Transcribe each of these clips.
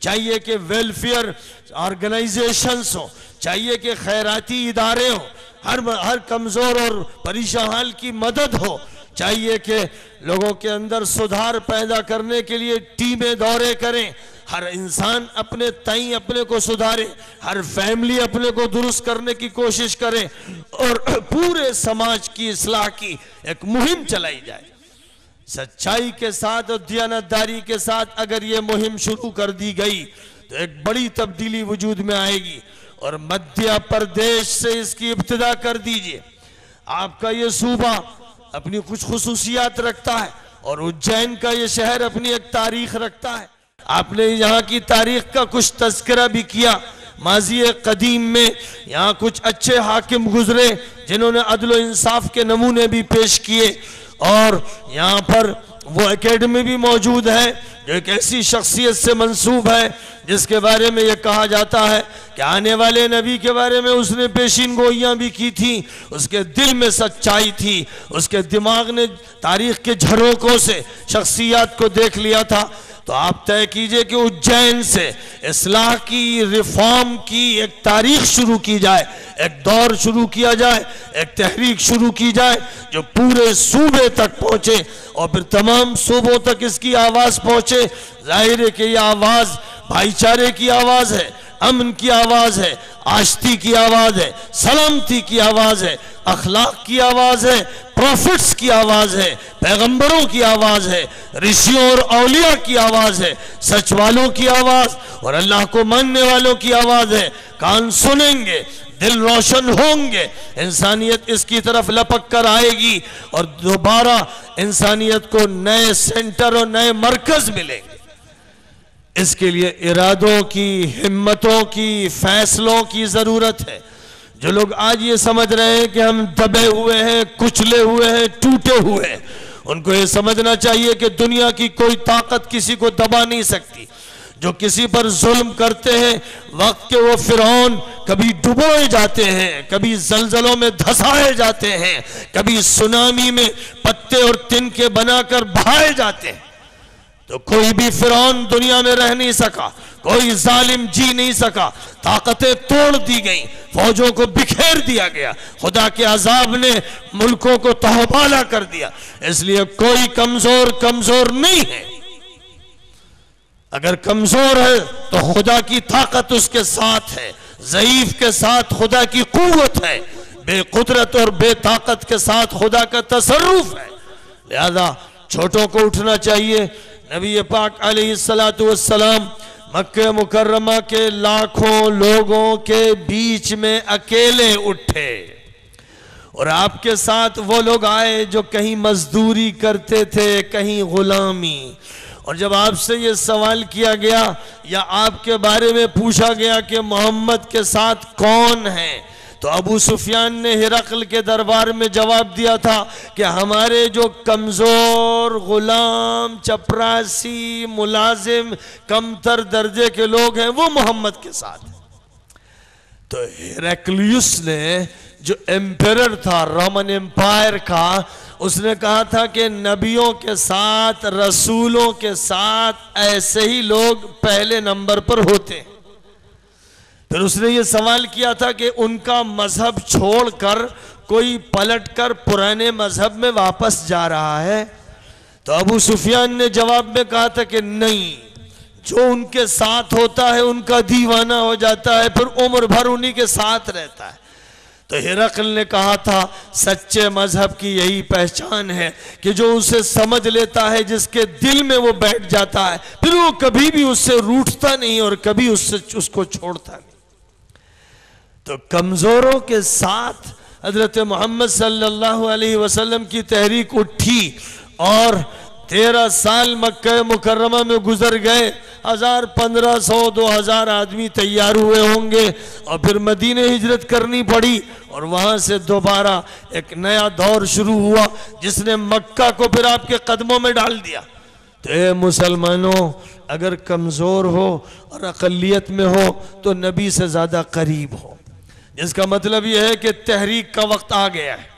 چاہیے کہ welfare organisations ہوں، چاہیے کہ خیراتی ادارے ہوں، ہر کمزور اور پریشان حال کی مدد ہو، چاہیے کہ لوگوں کے اندر سدھار پیدا کرنے کے لیے ٹیمیں دورے کریں، ہر انسان اپنے تئیں اپنے کو سدھارے، ہر فیملی اپنے کو درست کرنے کی کوشش کرے اور پورے سماج کی اصلاح کی ایک مہم چلائی جائے۔ سچائی کے ساتھ اور دیانتداری کے ساتھ اگر یہ مہم شروع کر دی گئی تو ایک بڑی تبدیلی وجود میں آئے گی، اور مدھیہ پردیش سے اس کی ابتدا کر دیجئے۔ آپ کا یہ صوبہ اپنی کچھ خصوصیات رکھتا ہے اور اجین کا یہ شہر اپنی ایک تاریخ رکھتا ہے۔ آپ نے یہاں کی تاریخ کا کچھ تذکرہ بھی کیا، ماضی قدیم میں یہاں کچھ اچھے حاکم گزرے جنہوں نے عدل و انصاف کے نمونے بھی پیش کیے، اور یہاں پر وہ اکیڈمی بھی موجود ہے جو ایک ایسی شخصیت سے منسوب ہے جس کے بارے میں یہ کہا جاتا ہے کہ آنے والے نبی کے بارے میں اس نے پیشین گوئیاں بھی کی تھیں، اس کے دل میں سچائی تھی، اس کے دماغ نے تاریخ کے جھروکوں سے شخصیات کو دیکھ لیا تھا۔ تو آپ طے کیجئے کہ اجین سے اصلاح کی، ریفارم کی ایک تاریخ شروع کی جائے، ایک دور شروع کیا جائے، ایک تحریک شروع کی جائے جو پورے صوبے تک پہنچے اور پھر تمام صوبوں تک اس کی آواز پہنچے۔ ظاہر ہے کہ یہ آواز بھائی چارے کی آواز ہے، امن کی آواز ہے، آشتی کی آواز ہے، سلامتی کی آواز ہے، اخلاق کی آواز ہے، پروفٹس کی آواز ہے، پیغمبروں کی آواز ہے، رشیوں اور اولیاء کی آواز ہے، سچ والوں کی آواز اور اللہ کو ماننے والوں کی آواز ہے۔ کان سنیں گے، دل روشن ہوں گے، انسانیت اس کی طرف لپک کر آئے گی اور دوبارہ انسانیت کو نئے سینٹر اور نئے مرکز ملیں گے۔ اس کے لیے ارادوں کی، ہمتوں کی، فیصلوں کی ضرورت ہے۔ جو لوگ آج یہ سمجھ رہے ہیں کہ ہم دبے ہوئے ہیں، کچلے ہوئے ہیں، ٹوٹے ہوئے ہیں، ان کو یہ سمجھنا چاہیے کہ دنیا کی کوئی طاقت کسی کو دبا نہیں سکتی۔ جو کسی پر ظلم کرتے ہیں وقت کے وہ فرعون کبھی ڈبوئے جاتے ہیں، کبھی زلزلوں میں دھسائے جاتے ہیں، کبھی سونامی میں پتے اور تنکے بنا کر بہائے جاتے ہیں۔ تو کوئی بھی فرعون دنیا میں رہ نہیں سکا، کوئی ظالم جی نہیں سکا، طاقتیں توڑ دی گئیں، فوجوں کو بکھیر دیا گیا، خدا کے عذاب نے ملکوں کو تہوبالا کر دیا۔ اس لیے کوئی کمزور نہیں ہے۔ اگر کمزور ہے تو خدا کی طاقت اس کے ساتھ ہے، ضعیف کے ساتھ خدا کی قوت ہے، بے قدرت اور بے طاقت کے ساتھ خدا کا تصرف ہے۔ لہذا چھوٹوں کو اٹھنا چاہیے۔ نبی پاک علیہ السلام مکہ مکرمہ کے لاکھوں لوگوں کے بیچ میں اکیلے اٹھے، اور آپ کے ساتھ وہ لوگ آئے جو کہیں مزدوری کرتے تھے، کہیں غلامی۔ اور جب آپ سے یہ سوال کیا گیا یا آپ کے بارے میں پوچھا گیا کہ محمد کے ساتھ کون ہے، تو ابو سفیان نے ہرقل کے دربار میں جواب دیا تھا کہ ہمارے جو کمزور، غلام، چپراسی، ملازم، کمتر درجے کے لوگ ہیں وہ محمد کے ساتھ ہیں۔ تو ہرقلیس نے جو ایمپیرر تھا رومن ایمپائر کا، اس نے کہا تھا کہ نبیوں کے ساتھ، رسولوں کے ساتھ ایسے ہی لوگ پہلے نمبر پر ہوتے ہیں۔ پھر اس نے یہ سوال کیا تھا کہ ان کا مذہب چھوڑ کر کوئی پلٹ کر پرانے مذہب میں واپس جا رہا ہے؟ تو ابو سفیان نے جواب میں کہا تھا کہ نہیں، جو ان کے ساتھ ہوتا ہے ان کا دیوانہ ہو جاتا ہے، پھر عمر بھر انہی کے ساتھ رہتا ہے۔ تو ہرقل نے کہا تھا سچے مذہب کی یہی پہچان ہے کہ جو اسے سمجھ لیتا ہے، جس کے دل میں وہ بیٹھ جاتا ہے، پھر وہ کبھی بھی اس سے روٹھتا نہیں اور کبھی اس کو چھوڑتا نہیں۔ تو کمزوروں کے ساتھ حضرت محمد صلی اللہ علیہ وسلم کی تحریک اٹھی، اور 13 سال مکہ مکرمہ میں گزر گئے، 1000، 1500، 2000 آدمی تیار ہوئے ہوں گے، اور پھر مدینہ ہجرت کرنی پڑی، اور وہاں سے دوبارہ ایک نیا دور شروع ہوا جس نے مکہ کو پھر آپ کے قدموں میں ڈال دیا۔ تو اے مسلمانوں، اگر کمزور ہو اور اقلیت میں ہو تو نبی سے زیادہ قریب ہو، جس کا مطلب یہ ہے کہ تحریک کا وقت آ گیا ہے۔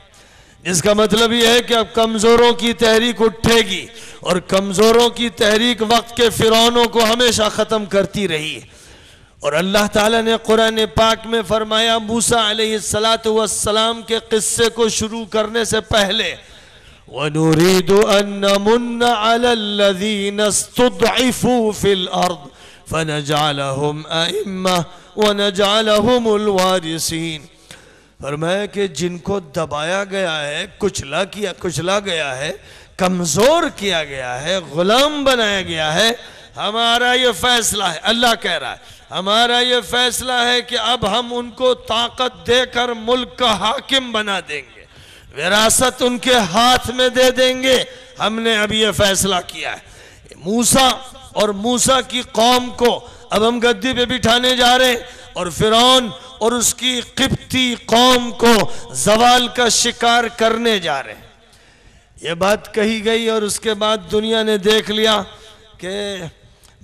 جس کا مطلب یہ ہے کہ اب کمزوروں کی تحریک اٹھے گی، اور کمزوروں کی تحریک وقت کے فرعونوں کو ہمیشہ ختم کرتی رہی۔ اور اللہ تعالیٰ نے قرآن پاک میں فرمایا موسیٰ علیہ السلام کے قصے کو شروع کرنے سے پہلے وَنُرِيدُ أَن نَّمُنَّ عَلَى الَّذِينَ اسْتُضْعِفُوا فِي الْأَرْضِ فَنَجْعَلَهُمْ أَئِمَّةً وَنَجْعَلَهُمُ الْوَارِثِينَ۔ فرمایا کہ جن کو دبایا گیا ہے، کچلا گیا ہے، کمزور کیا گیا ہے، غلام بنایا گیا ہے، ہمارا یہ فیصلہ ہے، اللہ کہہ رہا ہے ہمارا یہ فیصلہ ہے کہ اب ہم ان کو طاقت دے کر ملک کا حاکم بنا دیں گے، وراثت ان کے ہاتھ میں دے دیں گے، ہم نے اب یہ فیصلہ کیا ہے۔ موسیٰ اور موسیٰ کی قوم کو اب ہم گدی پہ بٹھانے جا رہے ہیں، اور فرعون اور اس کی قبطی قوم کو زوال کا شکار کرنے جا رہے ہیں۔ یہ بات کہی گئی اور اس کے بعد دنیا نے دیکھ لیا کہ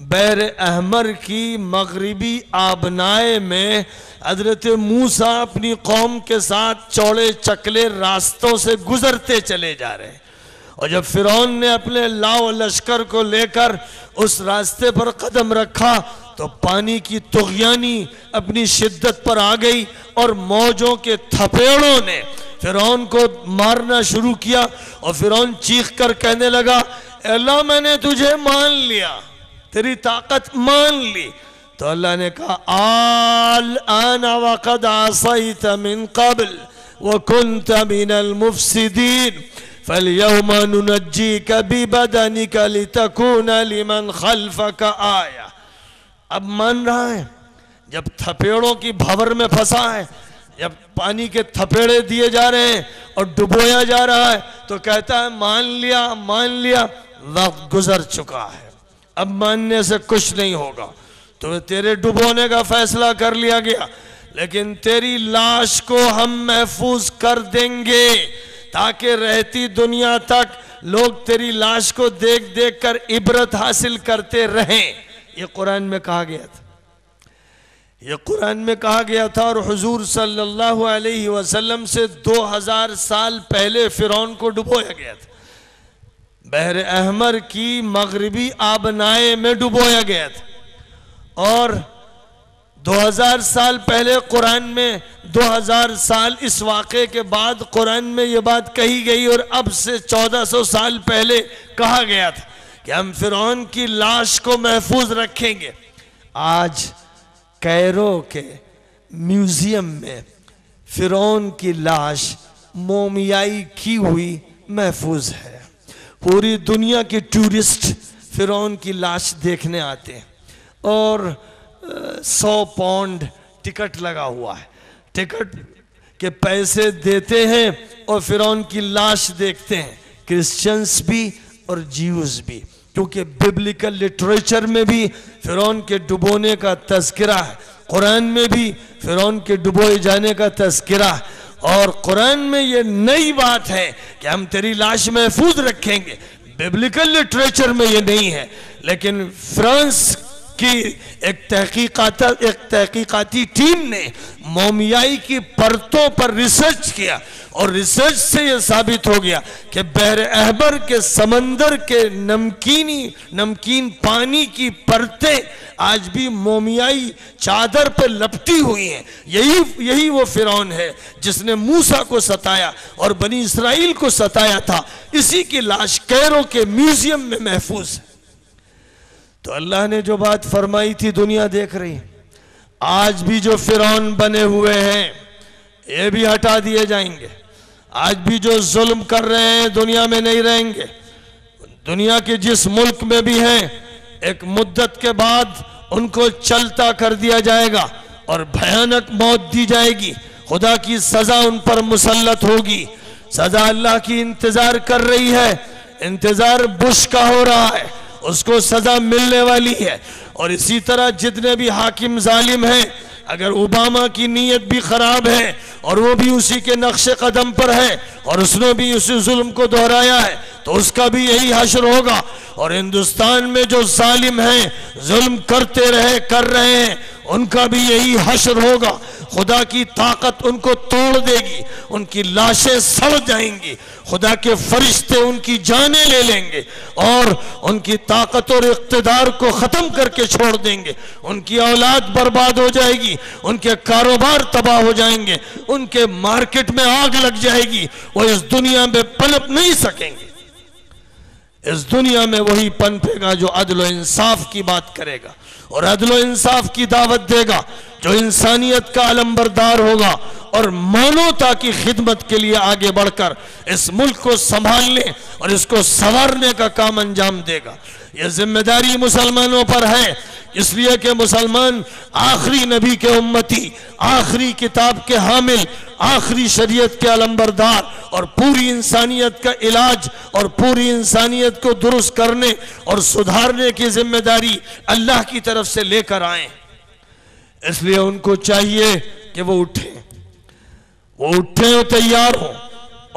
بحر احمر کی مغربی آبنائے میں حضرت موسیٰ اپنی قوم کے ساتھ چوڑے چکلے راستوں سے گزرتے چلے جا رہے ہیں، اور جب فرعون نے اپنے لاؤ لشکر کو لے کر اس راستے پر قدم رکھا تو پانی کی طغیانی اپنی شدت پر آ گئی، اور موجوں کے تھپیڑوں نے فرعون کو مارنا شروع کیا، اور فرعون چیخ کر کہنے لگا اے اللہ میں نے تجھے مان لیا، تیری طاقت مان لی۔ تو اللہ نے کہا الآن وقد عصیت من قبل وکنت من المفسدین فَالْيَوْمَ نُنَجِّيكَ بِبَدَنِكَ لِتَكُونَ لِمَنْ خَلْفَكَ آیَةً۔ اب مان رہا ہے، جب تھپیڑوں کی بھور میں پھنسا ہے، جب پانی کے تھپیڑے دیے جا رہے ہیں اور ڈبویا جا رہا ہے تو کہتا ہے مان لیا، وقت گزر چکا ہے، اب ماننے سے کچھ نہیں ہوگا، تو تیرے ڈبونے کا فیصلہ کر لیا گیا، لیکن تیری لاش کو ہم محفوظ کر دیں گے تاکہ رہتی دنیا تک لوگ تیری لاش کو دیکھ دیکھ کر عبرت حاصل کرتے رہیں۔ یہ قرآن میں کہا گیا تھا، اور حضور صلی اللہ علیہ وسلم سے 2000 سال پہلے فرعون کو ڈبویا گیا تھا، بحر احمر کی مغربی آبنائے میں ڈبویا گیا تھا، اور 2000 سال پہلے قرآن میں 2000 سال اس واقعے کے بعد قرآن میں یہ بات کہی گئی، اور اب سے 1400 سال پہلے کہا گیا تھا کہ ہم فرعون کی لاش کو محفوظ رکھیں گے۔ آج کیرو کے میوزیم میں فرعون کی لاش مومیائی کی ہوئی محفوظ ہے، پوری دنیا کے ٹورسٹ فرعون کی لاش دیکھنے آتے ہیں، اور 100 پاؤنڈ ٹکٹ لگا ہوا ہے، ٹکٹ کے پیسے دیتے ہیں اور فرعون کی لاش دیکھتے ہیں، کرسچنز بھی اور جیوز بھی، کیونکہ بیبلیکل لٹریچر میں بھی فرعون کے ڈبونے کا تذکرہ ہے، قرآن میں بھی فرعون کے ڈبوئے جانے کا تذکرہ ہے، اور قرآن میں یہ نئی بات ہے کہ ہم تیری لاش محفوظ رکھیں گے۔ بیبلیکل لٹریچر میں یہ نہیں ہے، لیکن فرانس کی ایک تحقیقاتی ٹیم نے مومیائی کی پرتوں پر ریسرچ کیا، اور ریسرچ سے یہ ثابت ہو گیا کہ بحر احمر کے سمندر کے نمکین پانی کی پرتیں آج بھی مومیائی چادر پہ لپٹی ہوئی ہیں۔ یہی وہ فرعون ہے جس نے موسیٰ کو ستایا اور بنی اسرائیل کو ستایا تھا، اسی کی لاش کیرو کے میوزیم میں محفوظ ہے۔ تو اللہ نے جو بات فرمائی تھی دنیا دیکھ رہی ہے، آج بھی جو فرعون بنے ہوئے ہیں یہ بھی ہٹا دیے جائیں گے، آج بھی جو ظلم کر رہے ہیں دنیا میں نہیں رہیں گے، دنیا کے جس ملک میں بھی ہیں ایک مدت کے بعد ان کو چلتا کر دیا جائے گا اور بھیانک موت دی جائے گی، خدا کی سزا ان پر مسلط ہوگی، سزا اللہ کی انتظار کر رہی ہے، انتظار بش کا ہو رہا ہے، اس کو سزا ملنے والی ہے۔ اور اسی طرح جتنے بھی حاکم ظالم ہیں، اگر اوباما کی نیت بھی خراب ہے اور وہ بھی اسی کے نقش قدم پر ہے اور اس نے بھی اسی ظلم کو دہرایا ہے تو اس کا بھی یہی حشر ہوگا۔ اور ہندوستان میں جو ظالم ہیں، ظلم کرتے کر رہے ہیں، ان کا بھی یہی حشر ہوگا. خدا کی طاقت ان کو توڑ دے گی, ان کی لاشیں سڑ جائیں گی, خدا کے فرشتے ان کی جانیں لے لیں گے اور ان کی طاقت اور اقتدار کو ختم کر کے چھوڑ دیں گے. ان کی اولاد برباد ہو جائے گی, ان کے کاروبار تباہ ہو جائیں گے, ان کے مارکیٹ میں آگ لگ جائے گی, وہ اس دنیا میں پنپ نہیں سکیں گے. اس دنیا میں وہی پنپے گا جو عدل و انصاف کی بات کرے گا اور عدل و انصاف کی دعوت دے گا, جو انسانیت کا علمبردار ہوگا اور مانوتا کی خدمت کے لیے آگے بڑھ کر اس ملک کو سنبھالنے اور اس کو سنوارنے کا کام انجام دے گا. یہ ذمہ داری مسلمانوں پر ہے, اس لیے کہ مسلمان آخری نبی کے امتی, آخری کتاب کے حامل, آخری شریعت کے علمبردار اور پوری انسانیت کا علاج اور پوری انسانیت کو درست کرنے اور سدھارنے کی ذمہ داری اللہ کی طرف سے لے کر آئیں. اس لیے ان کو چاہیے کہ وہ اٹھیں اور تیار ہوں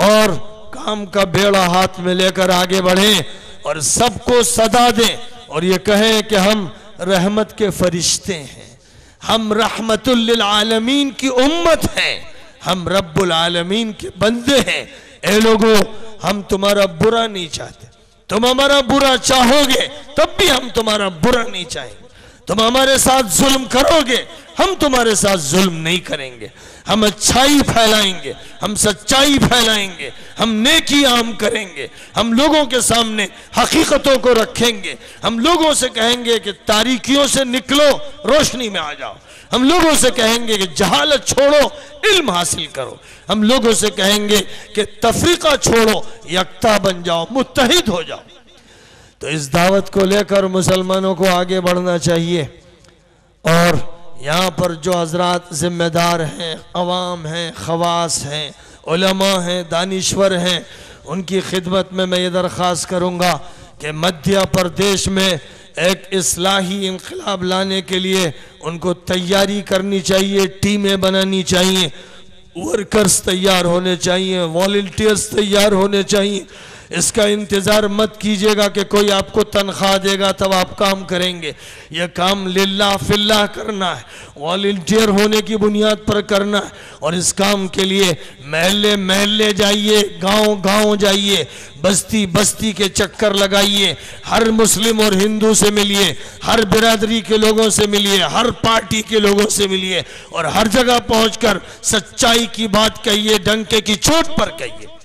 اور کام کا بیڑا ہاتھ میں لے کر آگے بڑھیں اور سب کو صدا دیں اور یہ کہیں کہ ہم رحمت کے فرشتے ہیں, ہم رحمت للعالمین کی امت ہیں, ہم رب العالمین کے بندے ہیں. اے لوگو, ہم تمہارا برا نہیں چاہتے, تم ہمارا برا چاہو گے تب بھی ہم تمہارا برا نہیں چاہیں گے. تم ہمارے ساتھ ظلم کرو گے, ہم تمہارے ساتھ ظلم نہیں کریں گے. ہم اچھائی پھیلائیں گے, ہم سچائی پھیلائیں گے, ہم نیکی عام کریں گے, ہم لوگوں کے سامنے حقیقتوں کو رکھیں گے. ہم لوگوں سے کہیں گے کہ تاریکیوں سے نکلو, روشنی میں آ جاؤ. ہم لوگوں سے کہیں گے کہ جہالت چھوڑو, علم حاصل کرو. ہم لوگوں سے کہیں گے کہ تفریقہ چھوڑو, یکتا بن جاؤ, متحد ہو جاؤ. تو اس دعوت کو لے کر مسلمانوں کو آگے بڑھنا چاہیے. اور یہاں پر جو حضرات ذمہ دار ہیں, عوام ہیں, خواص ہیں, علماء ہیں, دانشور ہیں, ان کی خدمت میں یہ درخواست کروں گا کہ مدھیہ پردیش میں ایک اصلاحی انقلاب لانے کے لیے ان کو تیاری کرنی چاہیے, ٹیمیں بنانی چاہیے, ورکرز تیار ہونے چاہیے, والنٹیئرز تیار ہونے چاہیے. اس کا انتظار مت کیجئے گا کہ کوئی آپ کو تنخواہ دے گا تب آپ کام کریں گے. یہ کام للہ فی اللہ کرنا ہے, والنٹیئر ہونے کی بنیاد پر کرنا ہے. اور اس کام کے لیے محلے محلے جائیے, گاؤں گاؤں جائیے, بستی بستی کے چکر لگائیے, ہر مسلم اور ہندو سے ملیے, ہر برادری کے لوگوں سے ملیے, ہر پارٹی کے لوگوں سے ملیے اور ہر جگہ پہنچ کر سچائی کی بات کہیے, ڈنکے کی چوٹ پر کہیے.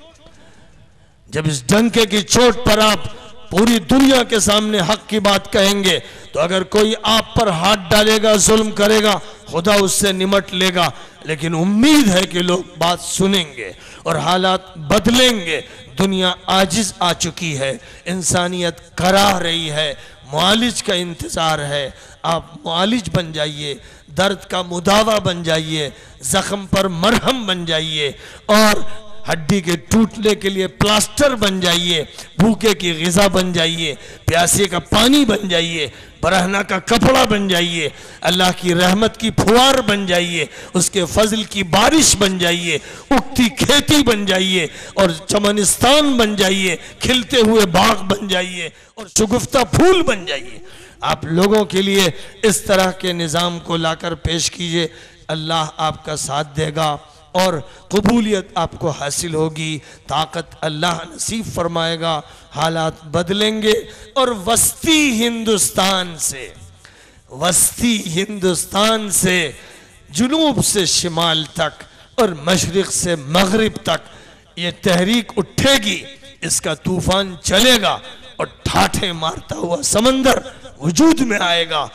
جب اس ڈنکے کی چوٹ پر آپ پوری دنیا کے سامنے حق کی بات کہیں گے تو اگر کوئی آپ پر ہاتھ ڈالے گا, ظلم کرے گا, خدا اس سے نمٹ لے گا. لیکن امید ہے کہ لوگ بات سنیں گے اور حالات بدلیں گے. دنیا عاجز آ چکی ہے, انسانیت کراہ رہی ہے, معالج کا انتظار ہے. آپ معالج بن جائیے, درد کا مداوا بن جائیے, زخم پر مرہم بن جائیے اور ہڈی کے ٹوٹنے کے لیے پلاسٹر بن جائیے, بھوکے کی غذا بن جائیے, پیاسے کا پانی بن جائیے, برہنہ کا کپڑا بن جائیے, اللہ کی رحمت کی پھوار بن جائیے, اس کے فضل کی بارش بن جائیے, اگتی کھیتی بن جائیے اور چمنستان بن جائیے, کھلتے ہوئے باغ بن جائیے اور شگفتہ پھول بن جائیے. آپ لوگوں کے لیے اس طرح کے نظام کو لا کر پیش کیجئے, اللہ آپ کا ساتھ دے گا اور قبولیت آپ کو حاصل ہوگی, طاقت اللہ نصیب فرمائے گا, حالات بدلیں گے اور وسطی ہندوستان سے جنوب سے شمال تک اور مشرق سے مغرب تک یہ تحریک اٹھے گی. اس کا طوفان چلے گا اور ٹھاٹھے مارتا ہوا سمندر وجود میں آئے گا.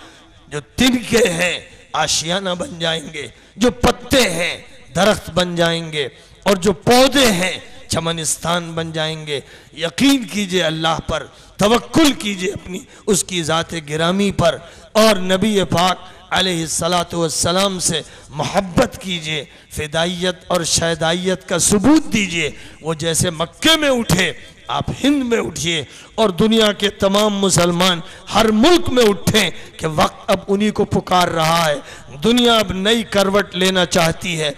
جو تنکے ہیں آشیانہ بن جائیں گے, جو پتے ہیں درخت بن جائیں گے اور جو پودے ہیں چمنستان بن جائیں گے. یقین کیجئے اللہ پر, توکل کیجئے اپنی اس کی ذات گرامی پر اور نبی پاک علیہ السلام سے محبت کیجئے, فدائیت اور شہدائیت کا ثبوت دیجئے. وہ جیسے مکے میں اٹھے آپ ہند میں اٹھئے اور دنیا کے تمام مسلمان ہر ملک میں اٹھیں کہ وقت اب انہی کو پکار رہا ہے. دنیا اب نئی کروٹ لینا چاہتی ہے.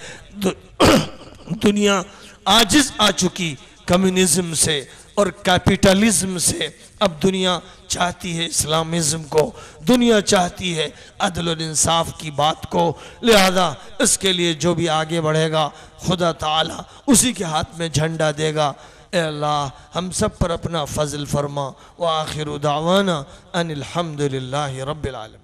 دنیا عاجز آ چکی کمیونزم سے, اور کیپٹلزم سے اب دنیا چاہتی ہے اسلامزم کو، دنیا چاہتی ہے عدل و انصاف کی بات کو، لہذا اس کے لیے جو بھی آگے بڑھے گا خدا تعالی اسی کے ہاتھ میں جھنڈا دے گا۔ اے اللہ ہم سب پر اپنا فضل فرما، وآخر دعوانا ان الحمدللہ رب العالمین۔